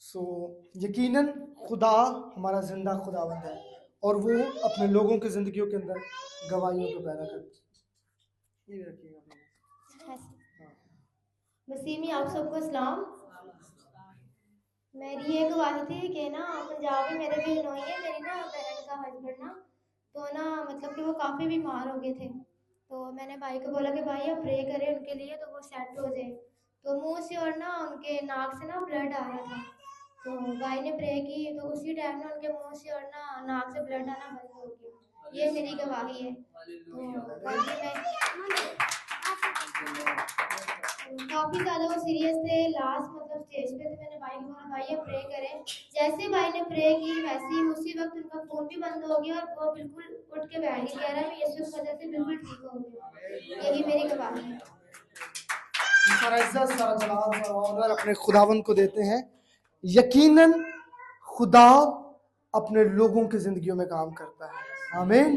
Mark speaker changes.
Speaker 1: सो यकीनन खुदा हमारा जिंदा खुदावंद है और वो अपने लोगों की जिंदगियों के अंदर गवाहियों को पैदा करता है। ये रखिएगा अपने।
Speaker 2: मसीह में आप सबको सलाम। मेरी ये गवाही थी कि ना पंजाब में मेरे बहनोई है, मेरी ना बहन का हस्बैंड ना तो ना मतलब कि वो काफ़ी बीमार हो गए थे। तो मैंने भाई को बोला कि भाई आप प्रे करें उनके लिए तो वो सेट हो जाए। तो मुंह से और ना उनके नाक से ना ब्लड आ रहा था। तो भाई ने प्रे की तो उसी टाइम ना उनके मुंह से और ना नाक से ब्लड आना बंद हो गया। ये मेरी गवाही है। तो बाकी मैं काफ़ी ज़्यादा वो सीरियस थे, लास्ट मतलब स्टेज पे थे। मैंने भाई को बोला भाई ये प्रे करें। जैसे भाई ने प्रे की वैसे ही उसी वक्त उनका खून भी बंद हो गया और वो बिल्कुल उठ के बैठ गया, कह रहा है मैं यीशु की वजह से बिल्कुल ठीक हो गया। यही मेरी गवाही है।
Speaker 1: सारा इज्जत सारा जलाल सारा ऑनर अपने खुदावंद को देते हैं। यकीनन खुदा अपने लोगों की जिंदगियों में काम करता है। आमीन।